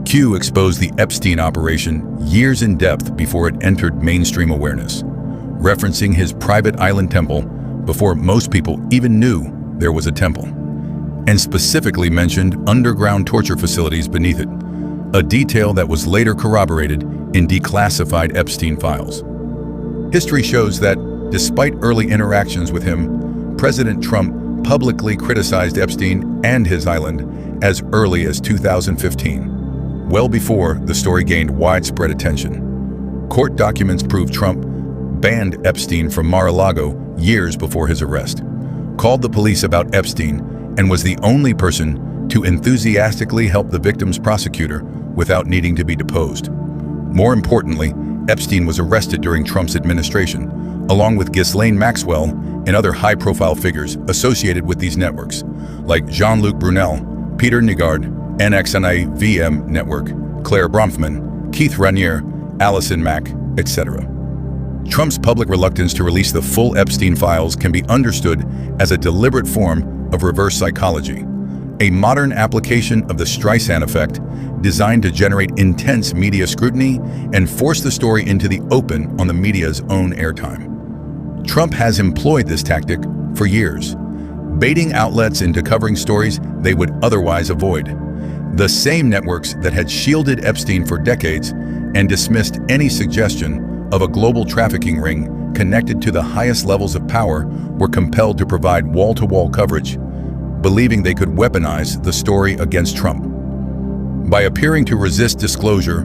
A: Q exposed the Epstein operation years in depth before it entered mainstream awareness, referencing his private island temple before most people even knew there was a temple, and specifically mentioned underground torture facilities beneath it, a detail that was later corroborated in declassified Epstein files. History shows that, despite early interactions with him, President Trump publicly criticized Epstein and his island as early as 2015, well before the story gained widespread attention. Court documents prove Trump banned Epstein from Mar-a-Lago years before his arrest, called the police about Epstein, and was the only person to enthusiastically help the victim's prosecutor without needing to be deposed. More importantly, Epstein was arrested during Trump's administration, along with Ghislaine Maxwell and other high-profile figures associated with these networks, like Jean-Luc Brunel, Peter Nygard, NXNI-VM Network, Claire Bronfman, Keith Raniere, Allison Mack, etc. Trump's public reluctance to release the full Epstein files can be understood as a deliberate form of reverse psychology, a modern application of the Streisand effect designed to generate intense media scrutiny and force the story into the open on the media's own airtime. Trump has employed this tactic for years, baiting outlets into covering stories they would otherwise avoid. The same networks that had shielded Epstein for decades and dismissed any suggestion of a global trafficking ring connected to the highest levels of power were compelled to provide wall-to-wall coverage, believing they could weaponize the story against Trump. By appearing to resist disclosure,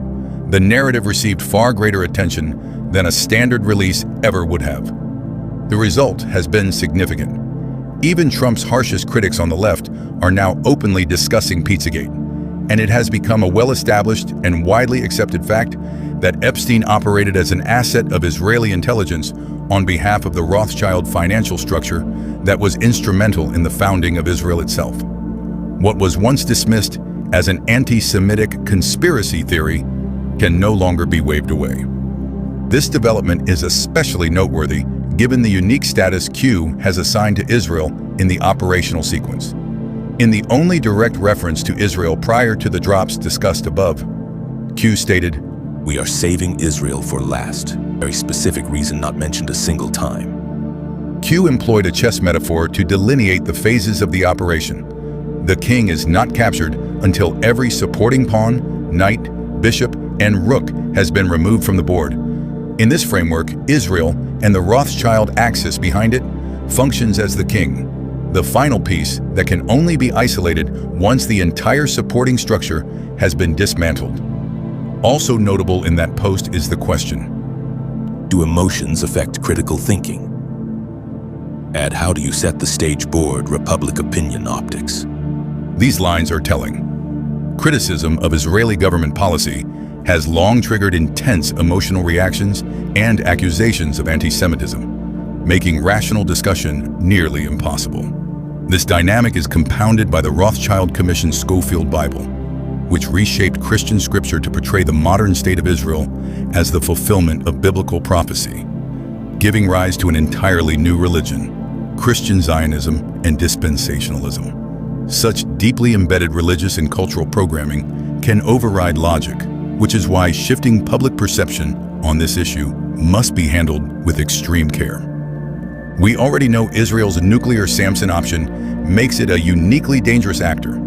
A: the narrative received far greater attention than a standard release ever would have. The result has been significant. Even Trump's harshest critics on the left are now openly discussing Pizzagate, and it has become a well-established and widely accepted fact that Epstein operated as an asset of Israeli intelligence on behalf of the Rothschild financial structure that was instrumental in the founding of Israel itself. What was once dismissed as an anti-Semitic conspiracy theory can no longer be waved away. This development is especially noteworthy given the unique status Q has assigned to Israel in the operational sequence. In the only direct reference to Israel prior to the drops discussed above, Q stated,
C: "We are saving Israel for last." Very specific reason not mentioned a single time.
A: Q employed a chess metaphor to delineate the phases of the operation. The king is not captured until every supporting pawn, knight, bishop, and rook has been removed from the board. In this framework, Israel and the Rothschild axis behind it functions as the king, the final piece that can only be isolated once the entire supporting structure has been dismantled. Also notable in that post is the question,
C: do emotions affect critical thinking? Add, how do you set the stage board Republic opinion optics?
A: These lines are telling. Criticism of Israeli government policy has long triggered intense emotional reactions and accusations of anti-Semitism, making rational discussion nearly impossible. This dynamic is compounded by the Rothschild Commission's Schofield Bible, which reshaped Christian scripture to portray the modern state of Israel as the fulfillment of biblical prophecy, giving rise to an entirely new religion, Christian Zionism and dispensationalism. Such deeply embedded religious and cultural programming can override logic, which is why shifting public perception on this issue must be handled with extreme care. We already know Israel's nuclear Samson option makes it a uniquely dangerous actor.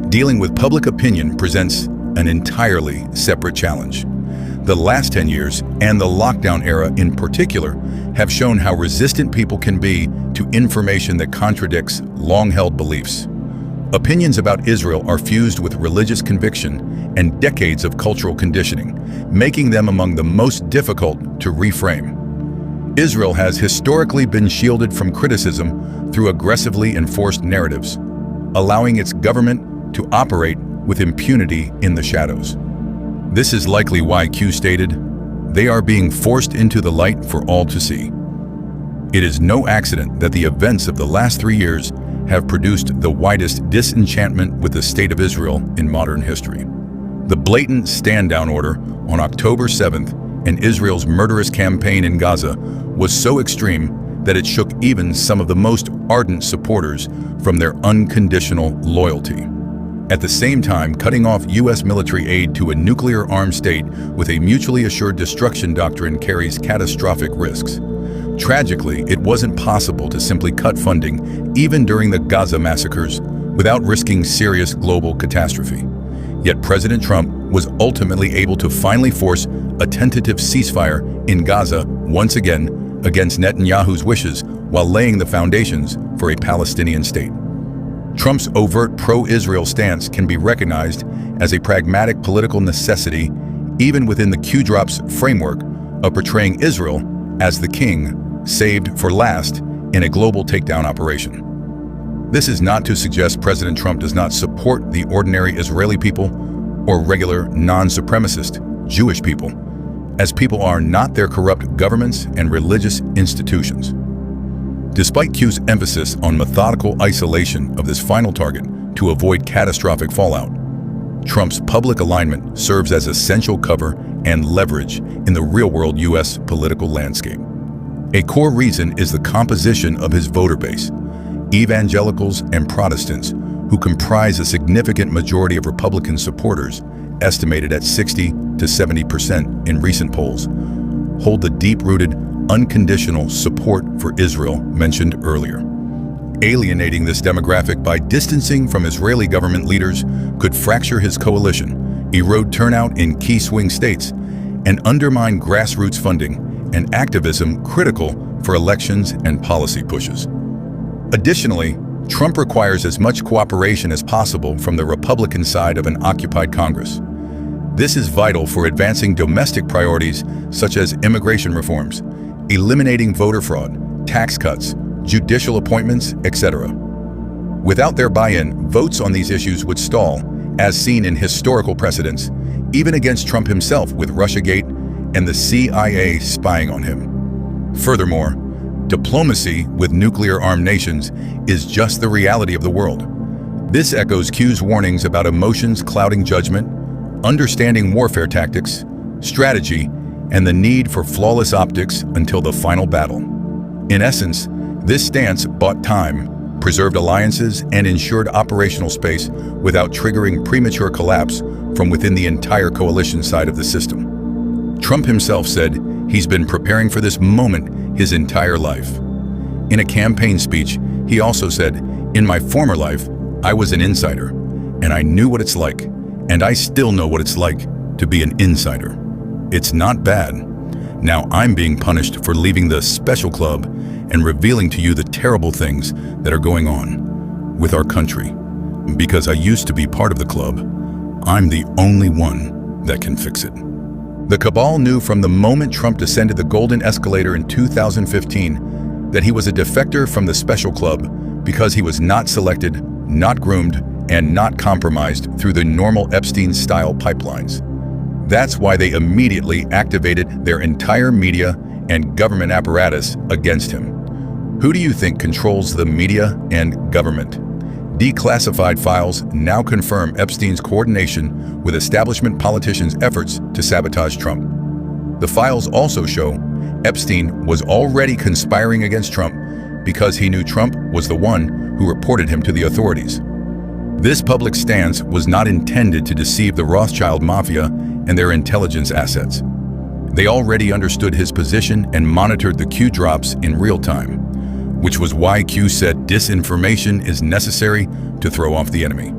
A: Dealing with public opinion presents an entirely separate challenge. The last 10 years, and the lockdown era in particular, have shown how resistant people can be to information that contradicts long-held beliefs. Opinions about Israel are fused with religious conviction and decades of cultural conditioning, making them among the most difficult to reframe. Israel has historically been shielded from criticism through aggressively enforced narratives, allowing its government to operate with impunity in the shadows. This is likely why Q stated, "They are being forced into the light for all to see." It is no accident that the events of the last 3 years have produced the widest disenchantment with the state of Israel in modern history. The blatant stand-down order on October 7th and Israel's murderous campaign in Gaza was so extreme that it shook even some of the most ardent supporters from their unconditional loyalty. At the same time, cutting off U.S. military aid to a nuclear-armed state with a mutually assured destruction doctrine carries catastrophic risks. Tragically, it wasn't possible to simply cut funding, even during the Gaza massacres, without risking serious global catastrophe. Yet President Trump was ultimately able to finally force a tentative ceasefire in Gaza once again against Netanyahu's wishes while laying the foundations for a Palestinian state. Trump's overt pro-Israel stance can be recognized as a pragmatic political necessity even within the Q-drop's framework of portraying Israel as the king saved for last in a global takedown operation. This is not to suggest President Trump does not support the ordinary Israeli people or regular non-supremacist Jewish people, as people are not their corrupt governments and religious institutions. Despite Q's emphasis on methodical isolation of this final target to avoid catastrophic fallout, Trump's public alignment serves as essential cover and leverage in the real-world U.S. political landscape. A core reason is the composition of his voter base, evangelicals and Protestants, who comprise a significant majority of Republican supporters, estimated at 60 to 70% in recent polls, hold the deep-rooted, unconditional support for Israel mentioned earlier. Alienating this demographic by distancing from Israeli government leaders could fracture his coalition, erode turnout in key swing states, and undermine grassroots funding and activism critical for elections and policy pushes. Additionally, Trump requires as much cooperation as possible from the Republican side of an occupied Congress. This is vital for advancing domestic priorities such as immigration reforms, eliminating voter fraud, tax cuts, judicial appointments, etc. Without their buy-in, votes on these issues would stall, as seen in historical precedents, even against Trump himself with Russiagate and the CIA spying on him. Furthermore, diplomacy with nuclear-armed nations is just the reality of the world. This echoes Q's warnings about emotions clouding judgment, understanding warfare tactics, strategy, and the need for flawless optics until the final battle. In essence, this stance bought time, preserved alliances, and ensured operational space without triggering premature collapse from within the entire coalition side of the system. Trump himself said he's been preparing for this moment his entire life. In a campaign speech, he also said, "In my former life, I was an insider, and I knew what it's like, and I still know what it's like to be an insider. It's not bad. Now I'm being punished for leaving the special club and revealing to you the terrible things that are going on with our country. Because I used to be part of the club, I'm the only one that can fix it." The cabal knew from the moment Trump descended the golden escalator in 2015 that he was a defector from the special club because he was not selected, not groomed, and not compromised through the normal Epstein-style pipelines. That's why they immediately activated their entire media and government apparatus against him. Who do you think controls the media and government? Declassified files now confirm Epstein's coordination with establishment politicians' efforts to sabotage Trump. The files also show Epstein was already conspiring against Trump because he knew Trump was the one who reported him to the authorities. This public stance was not intended to deceive the Rothschild mafia and their intelligence assets. They already understood his position and monitored the Q drops in real time, which was why Q said disinformation is necessary to throw off the enemy.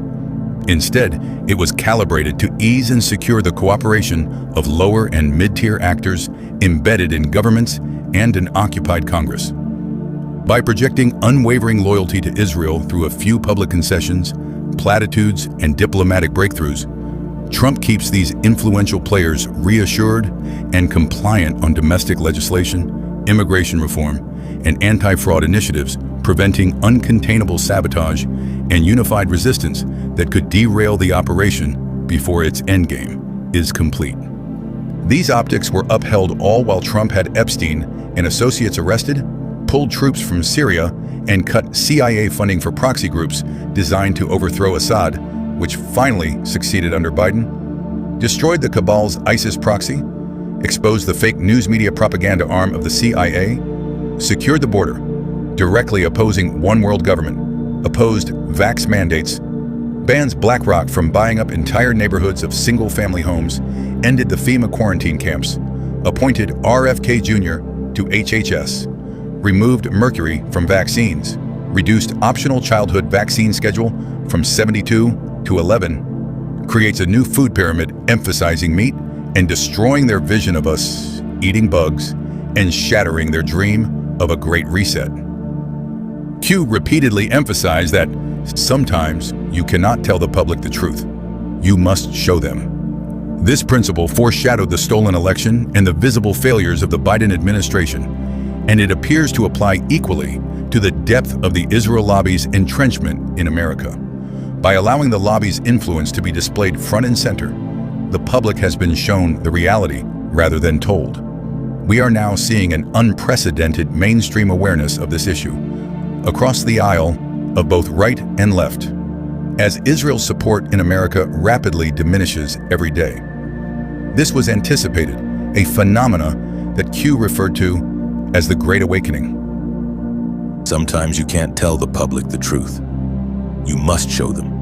A: Instead, it was calibrated to ease and secure the cooperation of lower and mid-tier actors embedded in governments and an occupied Congress. By projecting unwavering loyalty to Israel through a few public concessions, platitudes, and diplomatic breakthroughs, Trump keeps these influential players reassured and compliant on domestic legislation, immigration reform, and anti-fraud initiatives, preventing uncontainable sabotage and unified resistance that could derail the operation before its endgame is complete. These optics were upheld all while Trump had Epstein and associates arrested, pulled troops from Syria, and cut CIA funding for proxy groups designed to overthrow Assad, which finally succeeded under Biden, destroyed the cabal's ISIS proxy, exposed the fake news media propaganda arm of the CIA, secured the border, directly opposing one world government, opposed vax mandates, bans BlackRock from buying up entire neighborhoods of single-family homes, ended the FEMA quarantine camps, appointed RFK Jr. to HHS, removed mercury from vaccines, reduced optional childhood vaccine schedule from 72 to 11, creates a new food pyramid emphasizing meat and destroying their vision of us eating bugs and shattering their dream of a great reset. Q repeatedly emphasized that sometimes you cannot tell the public the truth. You must show them. This principle foreshadowed the stolen election and the visible failures of the Biden administration, and it appears to apply equally to the depth of the Israel lobby's entrenchment in America. By allowing the lobby's influence to be displayed front and center, the public has been shown the reality rather than told. We are now seeing an unprecedented mainstream awareness of this issue across the aisle of both right and left, as Israel's support in America rapidly diminishes every day. This was anticipated, a phenomena that Q referred to as the Great Awakening.
C: Sometimes you can't tell the public the truth. You must show them.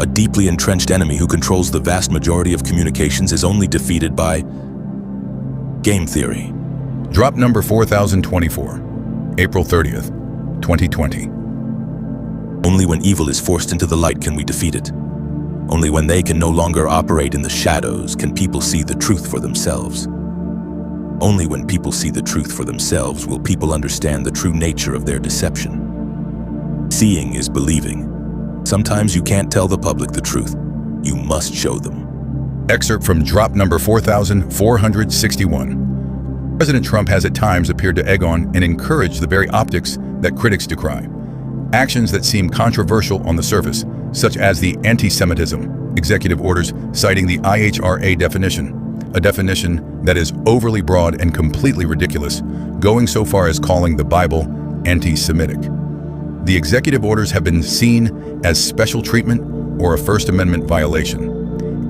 C: A deeply entrenched enemy who controls the vast majority of communications is only defeated by game theory.
A: Drop number 4024, April 30th, 2020.
C: Only when evil is forced into the light can we defeat it. Only when they can no longer operate in the shadows can people see the truth for themselves. Only when people see the truth for themselves will people understand the true nature of their deception. Seeing is believing. Sometimes you can't tell the public the truth. You must show them.
A: Excerpt from drop number 4461. President Trump has at times appeared to egg on and encourage the very optics that critics decry. Actions that seem controversial on the surface, such as the anti-Semitism executive orders citing the IHRA definition, a definition that is overly broad and completely ridiculous, going so far as calling the Bible anti-Semitic. The executive orders have been seen as special treatment or a First Amendment violation.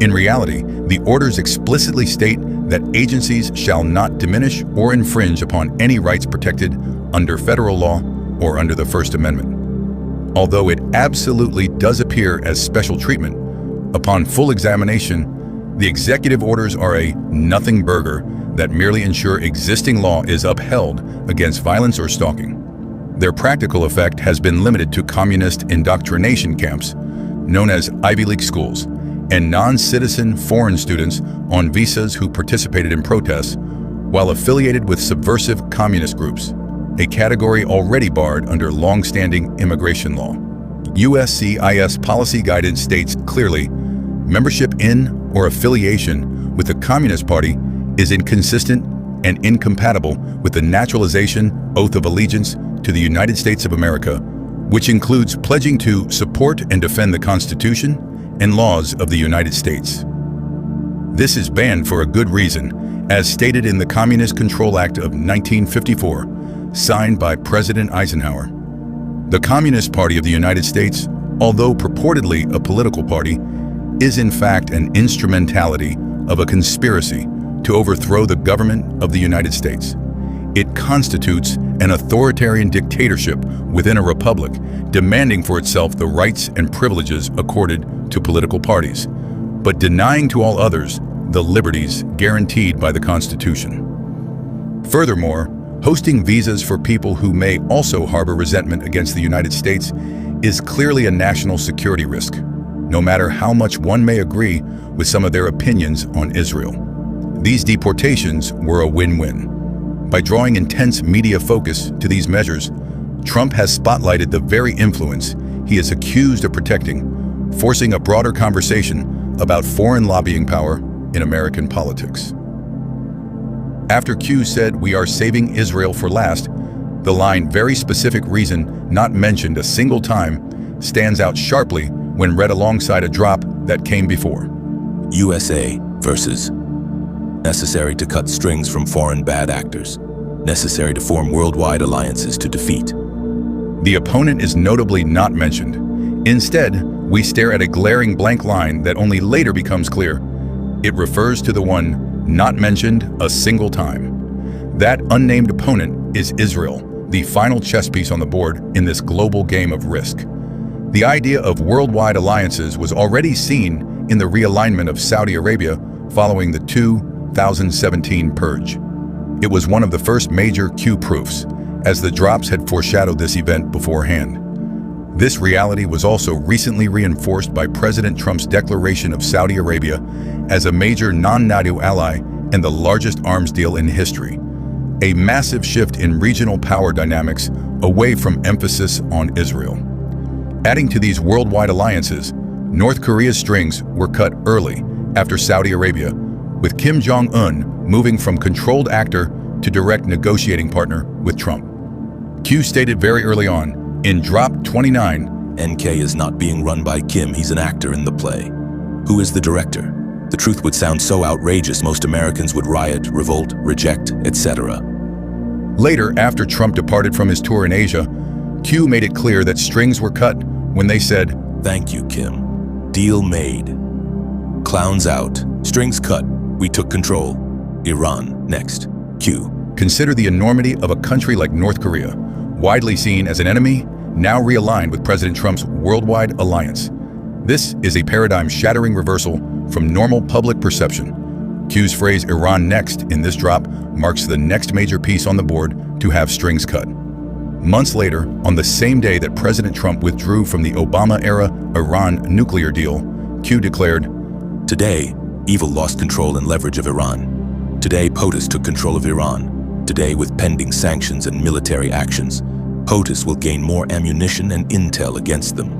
A: In reality, the orders explicitly state that agencies shall not diminish or infringe upon any rights protected under federal law or under the First Amendment. Although it absolutely does appear as special treatment, upon full examination, the executive orders are a nothing burger that merely ensure existing law is upheld against violence or stalking. Their practical effect has been limited to communist indoctrination camps, known as Ivy League schools, and non-citizen foreign students on visas who participated in protests while affiliated with subversive communist groups, a category already barred under long-standing immigration law. USCIS policy guidance states clearly, membership in or affiliation with the Communist Party is inconsistent and incompatible with the naturalization oath of allegiance to the United States of America, which includes pledging to support and defend the Constitution and laws of the United States. This is banned for a good reason. As stated in the Communist Control Act of 1954, signed by President Eisenhower. The Communist Party of the United States, although purportedly a political party, is in fact an instrumentality of a conspiracy to overthrow the government of the United States. It constitutes an authoritarian dictatorship within a republic, demanding for itself the rights and privileges accorded to political parties, but denying to all others the liberties guaranteed by the Constitution. Furthermore, hosting visas for people who may also harbor resentment against the United States is clearly a national security risk, no matter how much one may agree with some of their opinions on Israel. These deportations were a win-win. By drawing intense media focus to these measures, Trump has spotlighted the very influence he is accused of protecting, forcing a broader conversation about foreign lobbying power in American politics. After Q said, "We are saving Israel for last," the line "very specific reason not mentioned a single time" stands out sharply when read alongside a drop that came before.
C: USA versus necessary to cut strings from foreign bad actors, necessary to form worldwide alliances to defeat.
A: The opponent is notably not mentioned. Instead, we stare at a glaring blank line that only later becomes clear. It refers to the one not mentioned a single time. That unnamed opponent is Israel, the final chess piece on the board in this global game of risk. The idea of worldwide alliances was already seen in the realignment of Saudi Arabia following the 2017 purge. It was one of the first major Q proofs, as the drops had foreshadowed this event beforehand. This reality was also recently reinforced by President Trump's declaration of Saudi Arabia as a major non-NATO ally and the largest arms deal in history. A massive shift in regional power dynamics away from emphasis on Israel. Adding to these worldwide alliances, North Korea's strings were cut early after Saudi Arabia, with Kim Jong-un moving from controlled actor to direct negotiating partner with Trump. Q stated very early on, in drop 29,
C: NK is not being run by Kim, he's an actor in the play. Who is the director? The truth would sound so outrageous most Americans would riot, revolt, reject, etc.
A: Later, after Trump departed from his tour in Asia, Q made it clear that strings were cut when they said,
C: "Thank you, Kim. Deal made. Clowns out. Strings cut. We took control. Iran, next. Q."
A: Consider the enormity of a country like North Korea, widely seen as an enemy, now realigned with President Trump's worldwide alliance. This is a paradigm-shattering reversal from normal public perception. Q's phrase "Iran next" in this drop marks the next major piece on the board to have strings cut. Months later, on the same day that President Trump withdrew from the Obama-era Iran nuclear deal, Q declared,
C: "Today, evil lost control and leverage of Iran. Today, POTUS took control of Iran. Today, with pending sanctions and military actions, POTUS will gain more ammunition and intel against them."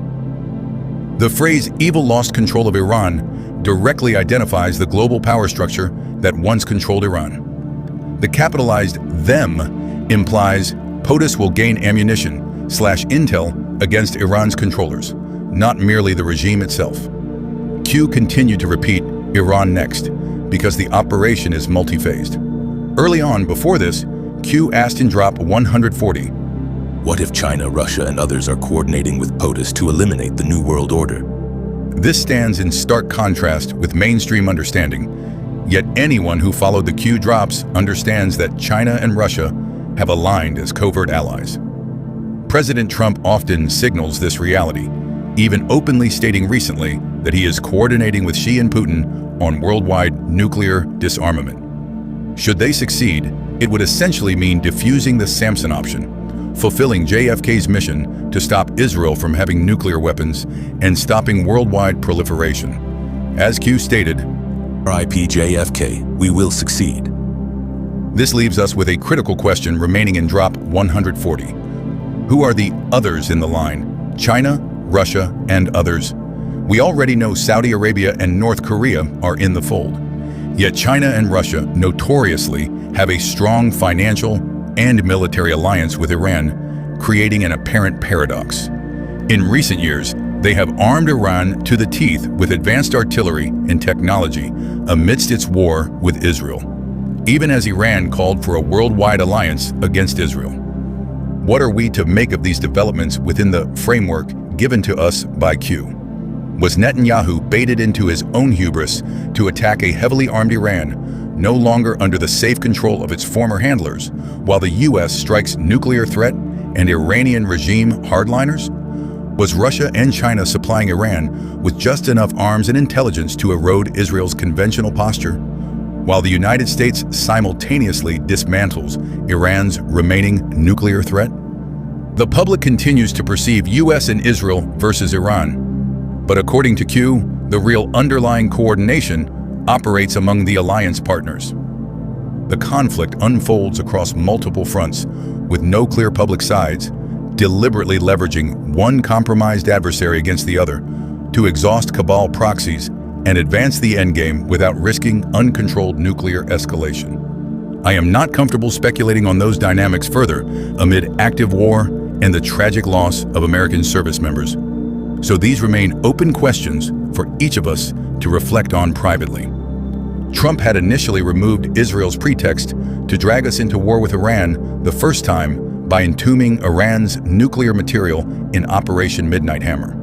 A: The phrase "evil lost control of Iran" directly identifies the global power structure that once controlled Iran. The capitalized "them" implies POTUS will gain ammunition/intel against Iran's controllers, not merely the regime itself. Q continued to repeat "Iran next" because the operation is multi-phased. Early on, before this, Q asked in drop 140,
C: "What if China, Russia, and others are coordinating with POTUS to eliminate the New World Order?"
A: This stands in stark contrast with mainstream understanding, yet anyone who followed the Q drops understands that China and Russia have aligned as covert allies. President Trump often signals this reality, even openly stating recently that he is coordinating with Xi and Putin on worldwide nuclear disarmament. Should they succeed, it would essentially mean defusing the Samson option, fulfilling JFK's mission to stop Israel from having nuclear weapons and stopping worldwide proliferation. As Q stated,
C: RIP JFK, we will succeed.
A: This leaves us with a critical question remaining in drop 140. Who are the others in the line? China, Russia, and others? We already know Saudi Arabia and North Korea are in the fold. Yet China and Russia notoriously have a strong financial and military alliance with Iran, creating an apparent paradox. In recent years, they have armed Iran to the teeth with advanced artillery and technology amidst its war with Israel, even as Iran called for a worldwide alliance against Israel. What are we to make of these developments within the framework given to us by Q? Was Netanyahu baited into his own hubris to attack a heavily armed Iran, no longer under the safe control of its former handlers, while the US strikes nuclear threat and Iranian regime hardliners? Was Russia and China supplying Iran with just enough arms and intelligence to erode Israel's conventional posture, while the United States simultaneously dismantles Iran's remaining nuclear threat? The public continues to perceive US and Israel versus Iran, but according to Q, the real underlying coordination operates among the alliance partners. The conflict unfolds across multiple fronts, with no clear public sides, deliberately leveraging one compromised adversary against the other to exhaust cabal proxies and advance the endgame without risking uncontrolled nuclear escalation. I am not comfortable speculating on those dynamics further amid active war and the tragic loss of American service members. So these remain open questions for each of us to reflect on privately. Trump had initially removed Israel's pretext to drag us into war with Iran the first time by entombing Iran's nuclear material in Operation Midnight Hammer.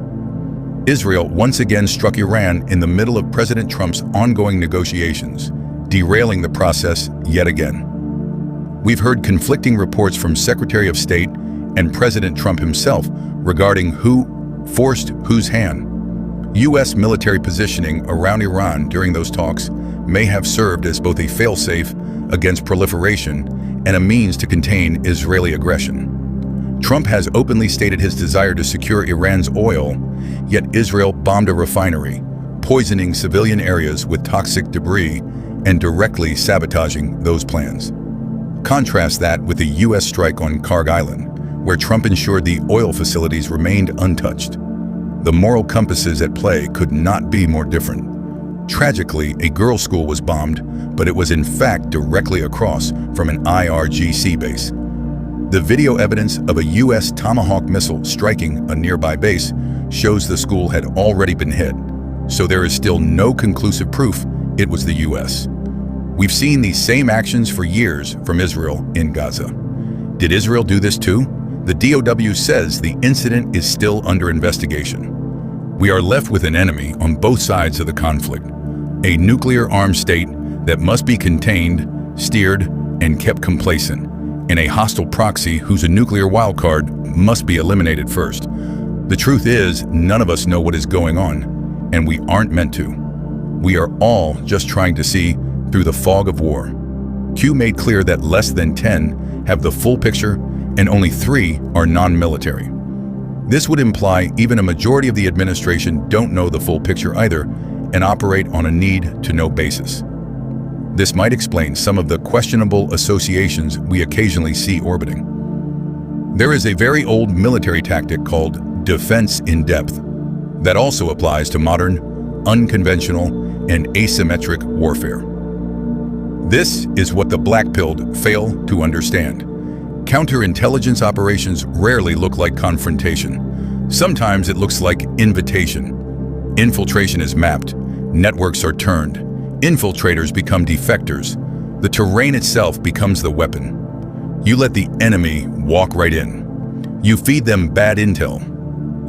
A: Israel once again struck Iran in the middle of President Trump's ongoing negotiations, derailing the process yet again. We've heard conflicting reports from Secretary of State and President Trump himself regarding who forced whose hand. U.S. military positioning around Iran during those talks may have served as both a failsafe against proliferation and a means to contain Israeli aggression. Trump has openly stated his desire to secure Iran's oil, yet Israel bombed a refinery, poisoning civilian areas with toxic debris and directly sabotaging those plans. Contrast that with the U.S. strike on Karg Island, where Trump ensured the oil facilities remained untouched. The moral compasses at play could not be more different. Tragically, a girls' school was bombed, but it was in fact directly across from an IRGC base. The video evidence of a U.S. Tomahawk missile striking a nearby base shows the school had already been hit, so there is still no conclusive proof it was the U.S. We've seen these same actions for years from Israel in Gaza. Did Israel do this too? The DOW says the incident is still under investigation. We are left with an enemy on both sides of the conflict, a nuclear-armed state that must be contained, steered, and kept complacent, and a hostile proxy whose nuclear wildcard must be eliminated first. The truth is, none of us know what is going on, and we aren't meant to. We are all just trying to see through the fog of war. Q made clear that less than 10 have the full picture and only 3 are non-military. This would imply even a majority of the administration don't know the full picture either and operate on a need-to-know basis. This might explain some of the questionable associations we occasionally see orbiting. There is a very old military tactic called defense in depth that also applies to modern, unconventional, and asymmetric warfare. This is what the black-pilled fail to understand. Counterintelligence operations rarely look like confrontation. Sometimes it looks like invitation. Infiltration is mapped, networks are turned, infiltrators become defectors, the terrain itself becomes the weapon. You let the enemy walk right in. You feed them bad intel.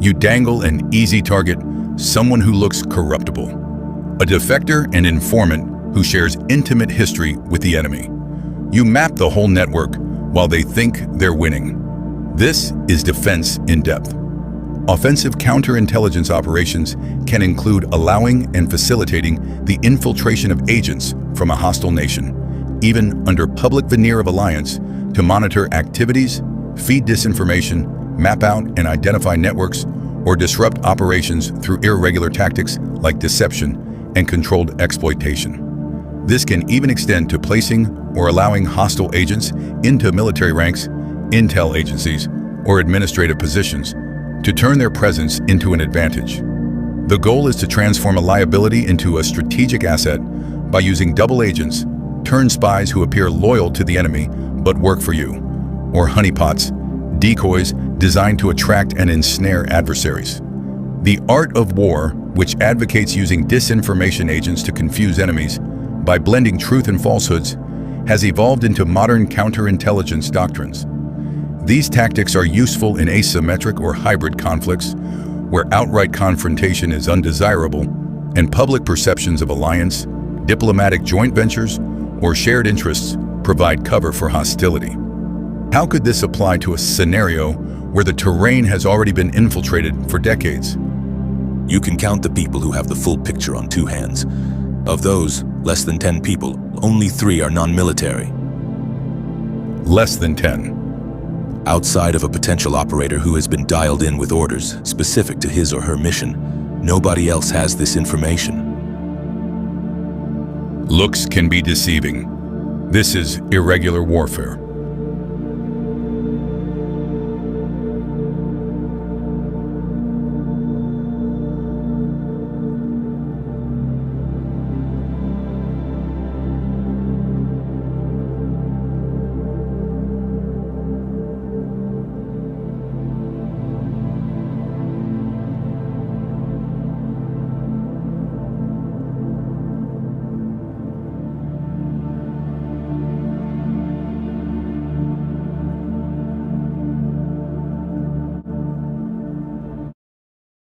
A: You dangle an easy target, someone who looks corruptible. A defector and informant who shares intimate history with the enemy. You map the whole network while they think they're winning. This is defense in depth. Offensive counterintelligence operations can include allowing and facilitating the infiltration of agents from a hostile nation, even under public veneer of alliance, to monitor activities, feed disinformation, map out and identify networks, or disrupt operations through irregular tactics like deception and controlled exploitation. This can even extend to placing or allowing hostile agents into military ranks, intel agencies, or administrative positions to turn their presence into an advantage. The goal is to transform a liability into a strategic asset by using double agents, turn spies who appear loyal to the enemy but work for you, or honeypots, decoys designed to attract and ensnare adversaries. The art of war, which advocates using disinformation agents to confuse enemies by blending truth and falsehoods, has evolved into modern counterintelligence doctrines. These tactics are useful in asymmetric or hybrid conflicts, where outright confrontation is undesirable and public perceptions of alliance, diplomatic joint ventures, or shared interests provide cover for hostility. How could this apply to a scenario where the terrain has already been infiltrated for decades?
C: You can count the people who have the full picture on 2 hands. Of those, less than 10 people, only 3 are non-military.
A: Less than 10.
C: Outside of a potential operator who has been dialed in with orders specific to his or her mission, nobody else has this information.
A: Looks can be deceiving. This is irregular warfare.